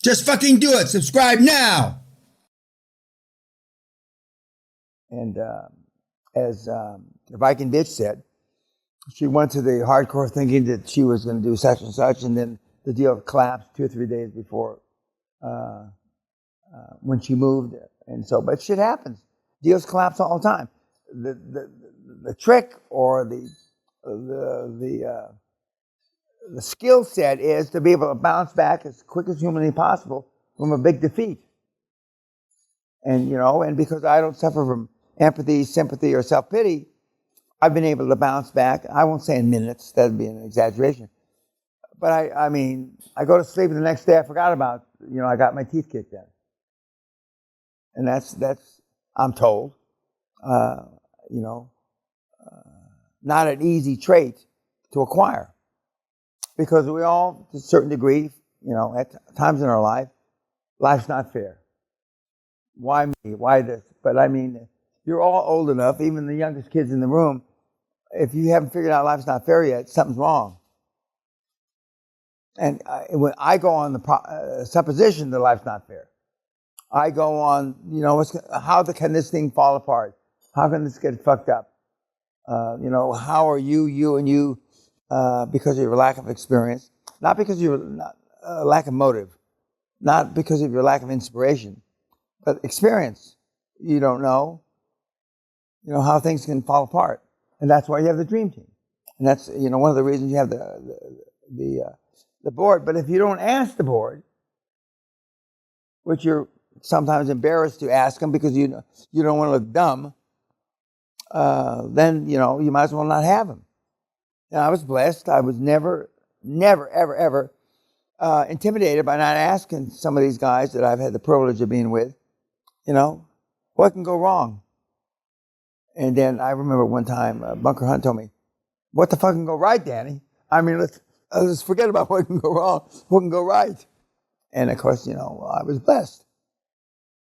Just fucking do it. Subscribe now. And as the Viking bitch said, she went to the hardcore thinking that she was going to do such and such, and then the deal collapsed 2 or 3 days before when she moved. And so, but shit happens. Deals collapse all the time. The trick or the skill set is to be able to bounce back as quick as humanly possible from a big defeat. And, you know, and because I don't suffer from empathy, sympathy, or self-pity, I've been able to bounce back. I won't say in minutes, that'd be an exaggeration. But I mean, I go to sleep and the next day I forgot about, you know, I got my teeth kicked in. And that's I'm told, you know, not an easy trait to acquire. Because we all, to a certain degree, you know, at times in our life, life's not fair. Why me? Why this? But I mean, you're all old enough, even the youngest kids in the room, if you haven't figured out life's not fair yet, something's wrong. And when I go on the supposition that life's not fair, I go on, you know, how can this thing fall apart? How can this get fucked up? You know, how are you and you, because of your lack of experience, not because of your lack of motive, not because of your lack of inspiration, but experience. You don't know, you know, how things can fall apart. And that's why you have the dream team. And that's, you know, one of the reasons you have the board. But if you don't ask the board, which you're sometimes embarrassed to ask them because you don't want to look dumb, then, you know, you might as well not have them. And I was blessed. I was never, ever intimidated by not asking some of these guys that I've had the privilege of being with, you know, what can go wrong? And then I remember one time, Bunker Hunt told me, what the fuck can go right, Danny? I mean, let's forget about what can go wrong, what can go right. And of course, you know, I was blessed.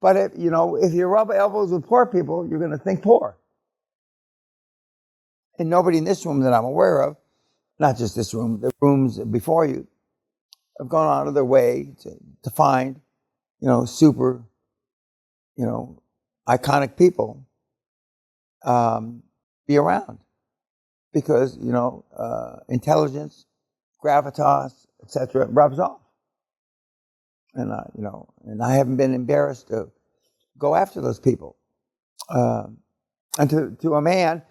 But if you rub elbows with poor people, you're going to think poor. And nobody in this room that I'm aware of, not just this room, the rooms before you, have gone out of their way to find, you know, super, you know, iconic people be around. Because, you know, intelligence, gravitas, etc., rubs off. And, you know, and I haven't been embarrassed to go after those people. And to a man,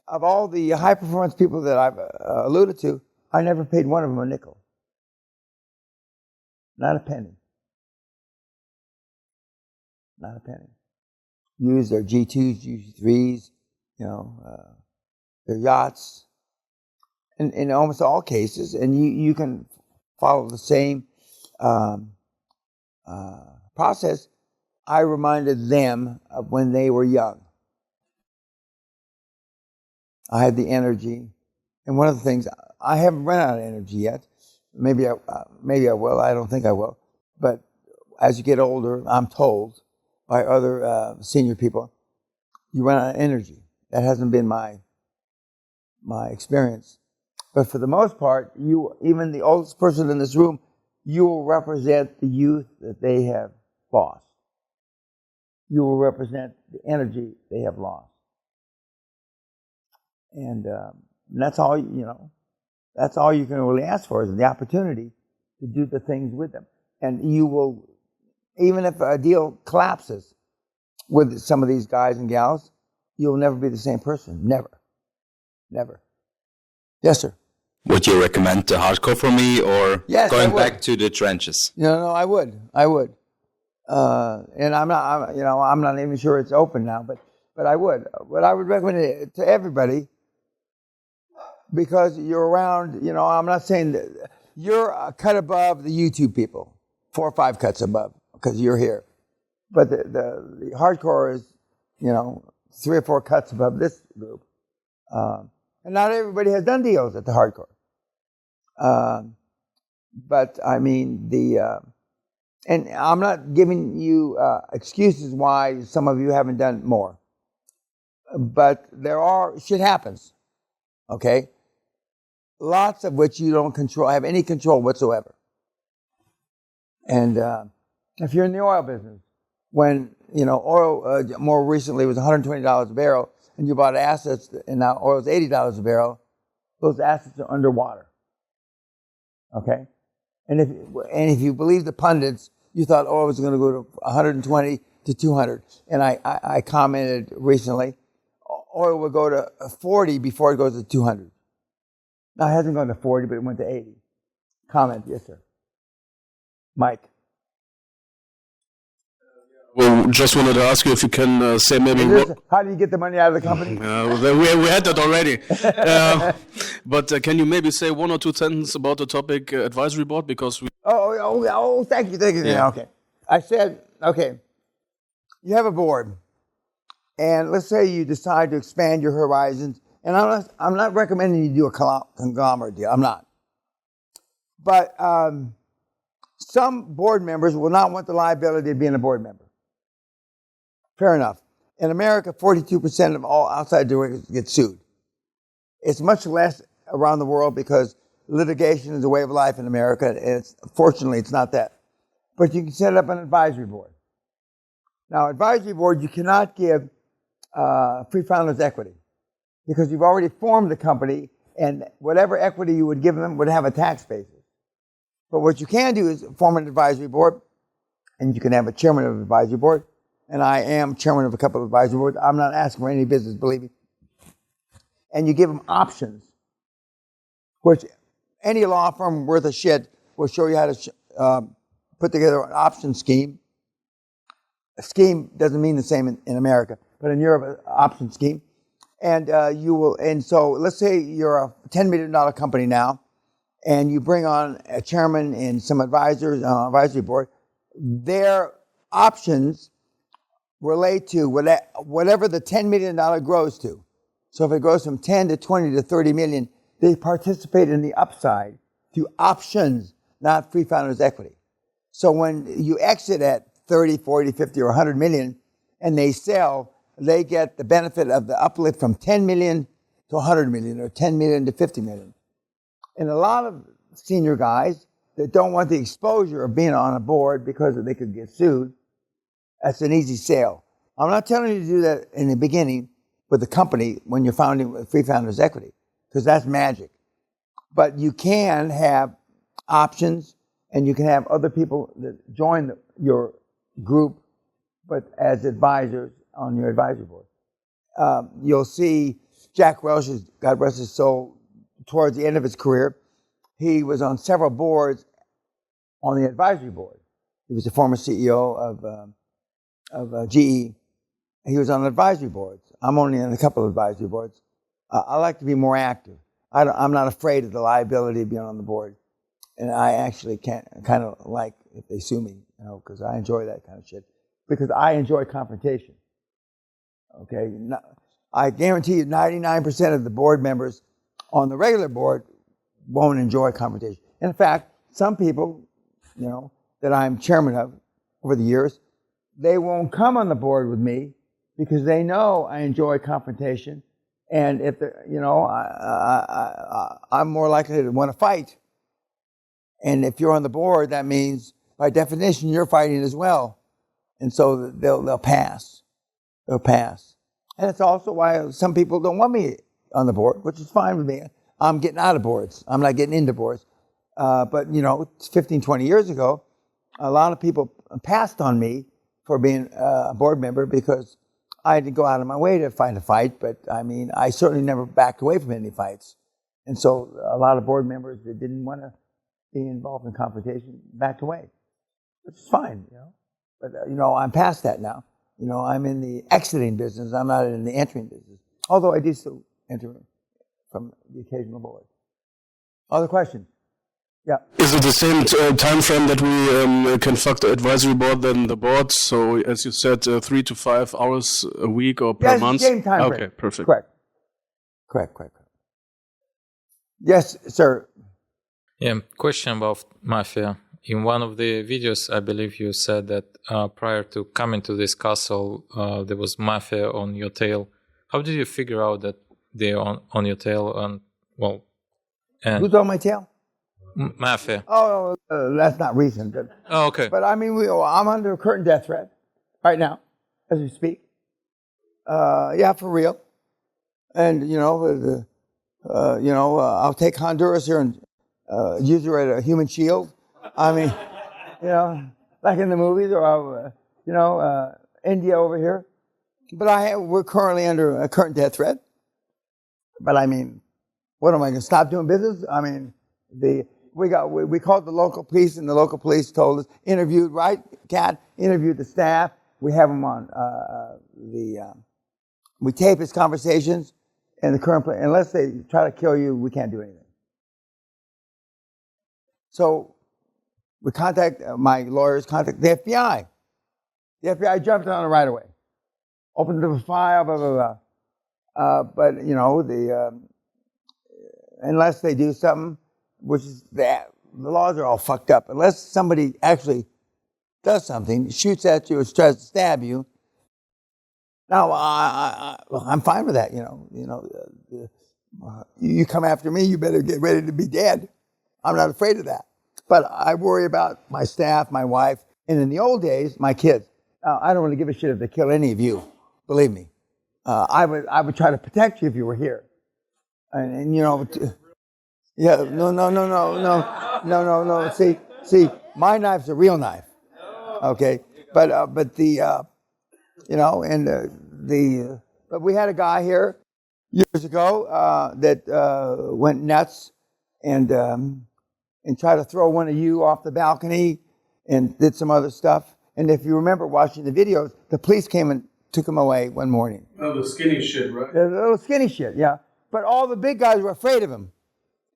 of all the high-performance people that I've alluded to, I never paid one of them a nickel. Not a penny. Not a penny. Use their G2s, G3s, you know, their yachts. In almost all cases, and you can follow the same process. I reminded them of when they were young. I had the energy, and one of the things, I haven't run out of energy yet. Maybe I will. I don't think I will. But as you get older, I'm told by other senior people, you run out of energy. That hasn't been my experience. But for the most part, you, even the oldest person in this room, you will represent the youth that they have lost. You will represent the energy they have lost. And that's all, you know, that's all you can really ask for is the opportunity to do the things with them. And you will, even if a deal collapses with some of these guys and gals, you'll never be the same person. Never. Never. Yes, sir. Would you recommend the hardcore for me, or going back to the trenches? No, I would. And I'm not even sure it's open now, but I would. But I would recommend it to everybody because you're around, you know, I'm not saying that you're a cut above the YouTube people, 4 or 5 cuts above because you're here. But the hardcore is, you know, 3 or 4 cuts above this group. And not everybody has done deals at the hardcore. But I mean, and I'm not giving you excuses why some of you haven't done more. But shit happens, okay? Lots of which you don't have any control whatsoever. And If you're in the oil business, when, oil more recently was $120 a barrel, and you bought assets, and now oil is $80 a barrel, those assets are underwater. Okay? And if you believe the pundits, you thought oil was going to go to 120 to 200. And I commented recently, oil will go to 40 before it goes to 200. Now, it hasn't gone to 40, but it went to 80. Comment, yes, sir. Mike. Well, just wanted to ask you if you can say maybe... How do you get the money out of the company? We had that already. But can you maybe say one or two sentences about the topic advisory board? Because we... Thank you. Yeah. Okay. I said, you have a board. And let's say you decide to expand your horizons. And I'm not recommending you do a conglomerate deal. I'm not. But some board members will not want the liability of being a board member. Fair enough. In America, 42% of all outside directors get sued. It's much less around the world because litigation is a way of life in America, and fortunately, it's not that. But you can set up an advisory board. Now, advisory board, you cannot give free founders equity because you've already formed the company, and whatever equity you would give them would have a tax basis. But what you can do is form an advisory board, and you can have a chairman of the advisory board. And I am chairman of a couple of advisory boards. I'm not asking for any business, believe me. And you give them options, which any law firm worth a shit will show you how to put together an option scheme. A scheme doesn't mean the same in America, but in Europe, an option scheme. And so let's say you're a $10 million company now, and you bring on a chairman and some advisors on an advisory board. Their options relate to whatever the $10 million grows to. So if it grows from 10 to 20 to 30 million, they participate in the upside through options, not free founders equity. So when you exit at 30, 40, 50, or 100 million, and they sell, they get the benefit of the uplift from 10 million to 100 million, or 10 million to 50 million. And a lot of senior guys that don't want the exposure of being on a board because they could get sued, that's an easy sale. I'm not telling you to do that in the beginning with the company when you're founding with free founders equity, because that's magic. But you can have options, and you can have other people that join your group, but as advisors on your advisory board. You'll see Jack Welch, God rest his soul, towards the end of his career, he was on several boards on the advisory board. He was the former CEO of GE. He was on advisory boards. I'm only on a couple of advisory boards. I like to be more active. I'm not afraid of the liability of being on the board. And I actually kind of like if they sue me, because I enjoy that kind of shit. Because I enjoy confrontation. Okay? I guarantee you 99% of the board members on the regular board won't enjoy confrontation. In fact, some people, that I'm chairman of over the years, they won't come on the board with me because they know I enjoy confrontation. And if I'm more likely to want to fight. And if you're on the board, that means by definition you're fighting as well. And so they'll pass. They'll pass. And it's also why some people don't want me on the board, which is fine with me. I'm getting out of boards. I'm not getting into boards. But 15, 20 years ago, a lot of people passed on me for being a board member because I didn't go out of my way to find a fight, but I certainly never backed away from any fights. And so a lot of board members that didn't want to be involved in confrontation backed away, which is fine, But, I'm past that now. I'm in the exiting business. I'm not in the entering business. Although I do still enter from the occasional board. Other questions? Yeah. Is it the same time frame that we conduct the advisory board than the board? So, as you said, 3 to 5 hours a week or per month? Yes, same time frame. Okay, perfect. Correct. Yes, sir. Yeah, question about mafia. In one of the videos, I believe you said that prior to coming to this castle, there was mafia on your tail. How did you figure out that they're on your tail? And who's on my tail? Mafia. Oh, that's not recent. Oh, okay. But I mean, I'm under a current death threat right now, as we speak. Yeah, for real. And I'll take Honduras here and use it as a human shield. I mean, like in the movies, or India over here. But we're currently under a current death threat. But I mean, what am I going to stop doing business? I mean, we called the local police, and the local police told us, interviewed the staff. We have them on we tape his conversations, and the current unless they try to kill you, we can't do anything. So my lawyers contact the FBI. The FBI jumped on it right away, opened the file, blah blah blah. But unless they do something, which is the laws are all fucked up. Unless somebody actually does something, shoots at you or tries to stab you. Now I'm fine with that. You come after me, you better get ready to be dead. I'm not afraid of that. But I worry about my staff, my wife, and in the old days, my kids. I don't really give a shit if they kill any of you. Believe me. I would try to protect you if you were here. And no. See, my knife's a real knife. Okay, but we had a guy here years ago that went nuts and tried to throw one of you off the balcony and did some other stuff. And if you remember watching the videos, the police came and took him away one morning. Oh, the skinny shit, right? The little skinny shit, yeah. But all the big guys were afraid of him.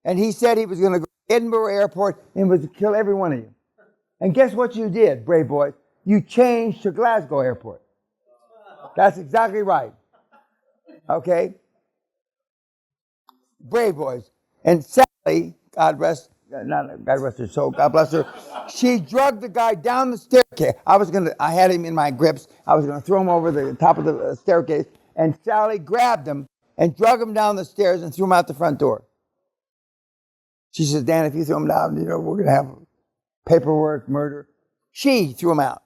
And he said he was going to go to Edinburgh Airport and was to kill every one of you. And guess what you did, brave boys? You changed to Glasgow Airport. That's exactly right. Okay? Brave boys. And Sally, God rest her soul, God bless her, she drugged the guy down the staircase. I had him in my grips. I was going to throw him over the top of the staircase. And Sally grabbed him and drug him down the stairs and threw him out the front door. She says, Dan, if you throw him down, we're going to have paperwork, murder. She threw him out.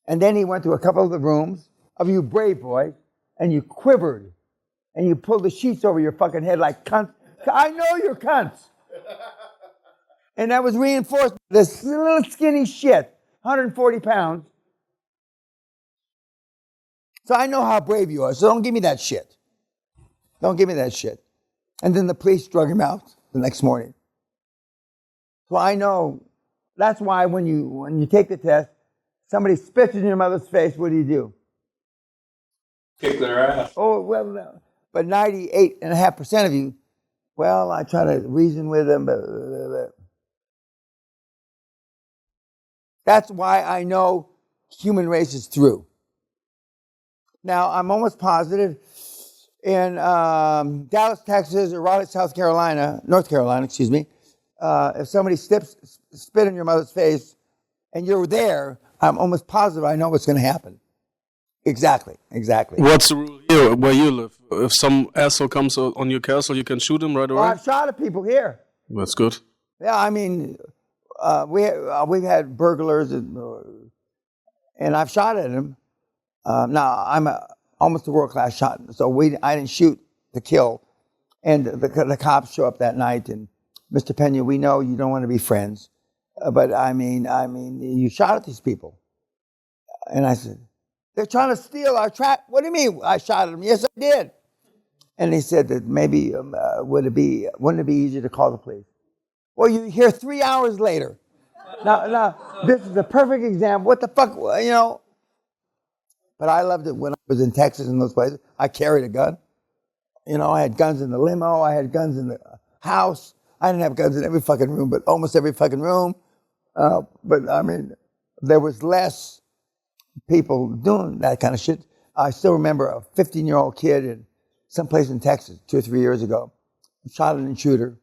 And then he went to a couple of the rooms of you brave boys, and you quivered, and you pulled the sheets over your fucking head like cunts. I know you're cunts. And that was reinforced by this little skinny shit, 140 pounds. So I know how brave you are, so don't give me that shit. Don't give me that shit. And then the police drug him out the next morning. So I know, that's why when you take the test, somebody spits in your mother's face, what do? Kick their ass. Oh, well, no. But 98.5% of you, well, I try to reason with them, but that's why I know human race is through. Now, I'm almost positive in Dallas, Texas, or Raleigh, North Carolina, if somebody spit in your mother's face and you're there, I'm almost positive I know what's going to happen. Exactly. What's the rule here where you live? If some asshole comes on your castle, you can shoot him right away? Well, I've shot at people here. That's good. Yeah, I mean, we've had burglars and I've shot at them. Now, I'm almost a world-class shot, so I didn't shoot to kill. And the cops show up that night, and Mr. Peña, we know you don't want to be friends, but I mean, you shot at these people. And I said, they're trying to steal our track. What do you mean I shot at them? Yes, I did. And he said that maybe, wouldn't it be easier to call the police? Well, you hear 3 hours later. Now, this is a perfect example. What the fuck, But I loved it when I was in Texas and those places. I carried a gun. I had guns in the limo. I had guns in the house. I didn't have guns in every fucking room, but almost every fucking room. But I mean, there was less people doing that kind of shit. I still remember a 15-year-old kid in someplace in Texas 2 or 3 years ago. Shot an intruder.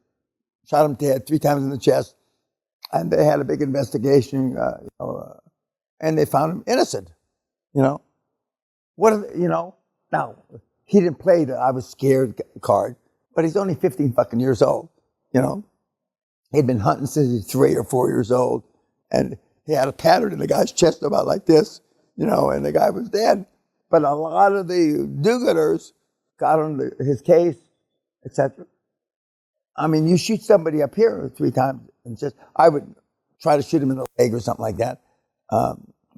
Shot him dead 3 times in the chest. And they had a big investigation, and they found him innocent. Now, he didn't play the I was scared card, but he's only 15 fucking years old, He'd been hunting since he was 3 or 4 years old, and he had a pattern in the guy's chest about like this, and the guy was dead. But a lot of the do-gooders got on his case, etc. I mean, you shoot somebody up here 3 times, and I would try to shoot him in the leg or something like that,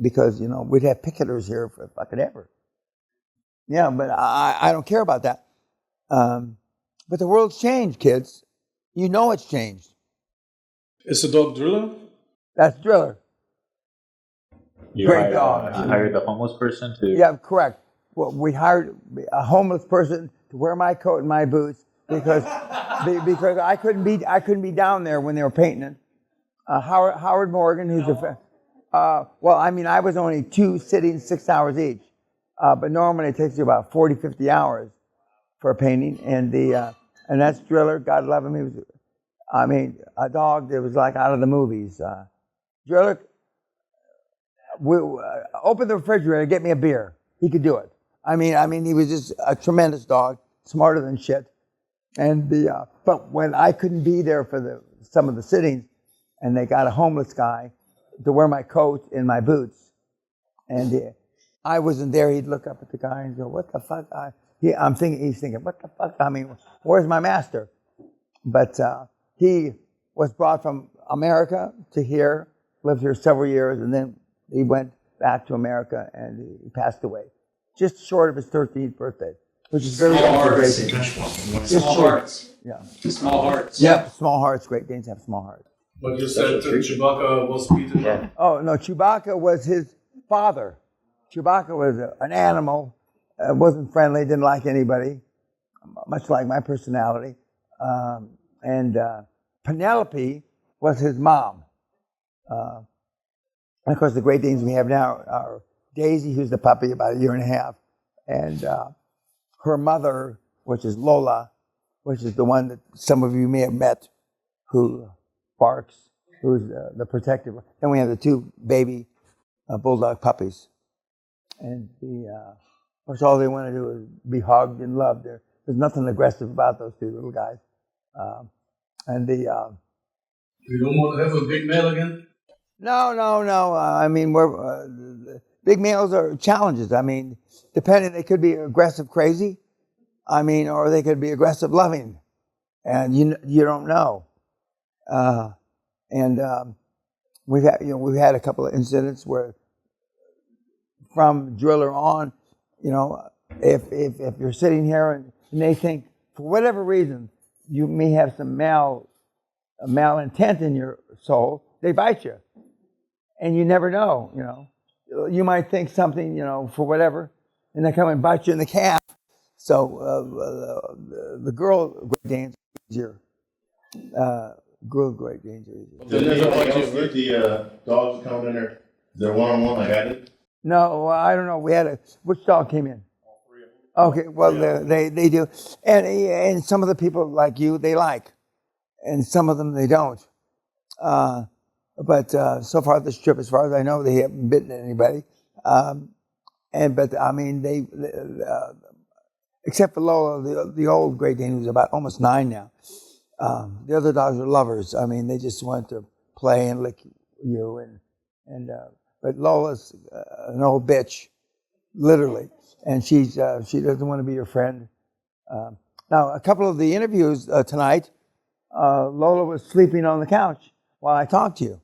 because we'd have picketers here for fucking ever. Yeah, but I don't care about that. But the world's changed, kids. You know it's changed. Is the dog Driller? That's Driller. Great dog. dog. You hired the homeless person to... Yeah, correct. Well, we hired a homeless person to wear my coat and my boots because I couldn't be down there when they were painting it. Howard Morgan, who's I was only 2 sittings, 6 hours each. But normally it takes you about 40, 50 hours for a painting. And that's Driller. God love him. He was, a dog that was like out of the movies. Driller, open the refrigerator, get me a beer. He could do it. He was just a tremendous dog, smarter than shit. And but when I couldn't be there for some of the sittings, and they got a homeless guy to wear my coat and my boots, and I wasn't there, he'd look up at the guy and go, "What the fuck?" He's thinking, "What the fuck? Where's my master?" But he was brought from America to here, lived here several years, and then he went back to America and he passed away, just short of his 13th birthday, which is very Small hearts. Small hearts. Yeah. Small hearts. Yeah, small hearts. Great Danes have small hearts. But you said Chewbacca was beaten up. Oh, no, Chewbacca was his father. Chewbacca was an animal, wasn't friendly, didn't like anybody, much like my personality. And Penelope was his mom. And of course, the Great Danes we have now are Daisy, who's the puppy, about 1.5 years, and her mother, which is Lola, which is the one that some of you may have met, who barks, who's the protective. Then we have the 2 baby bulldog puppies. And of course, all they want to do is be hugged and loved. There's nothing aggressive about those 2 little guys. You don't want to have a big male again? No. Big males are challenges. Depending, they could be aggressive crazy, or they could be aggressive loving, and you don't know. We've had a couple of incidents where, from Driller on, if you're sitting here and they think for whatever reason you may have some malintent in your soul, they bite you. And you never know, You might think something, for whatever, and they come and bite you in the calf. So the girl Great Danes are easier. Girl Great Danes are easier. Did anybody else get the dogs coming in there? They're one-on-one like I did? No, I don't know. Which dog came in? All 3 of them. Okay, well, yeah. They do. And some of the people like you, they like. And some of them they don't. But so far this trip, as far as I know, they haven't bitten anybody. They except for Lola, the old Great Dane, who's about almost 9 now. The other dogs are lovers. They just want to play and lick you. But Lola's an old bitch, literally, and she doesn't want to be your friend. Now, a couple of the interviews tonight, Lola was sleeping on the couch while I talked to you,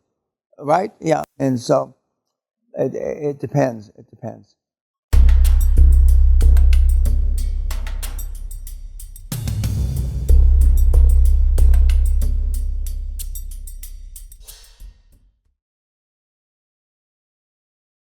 right? Yeah, and so it depends. It depends.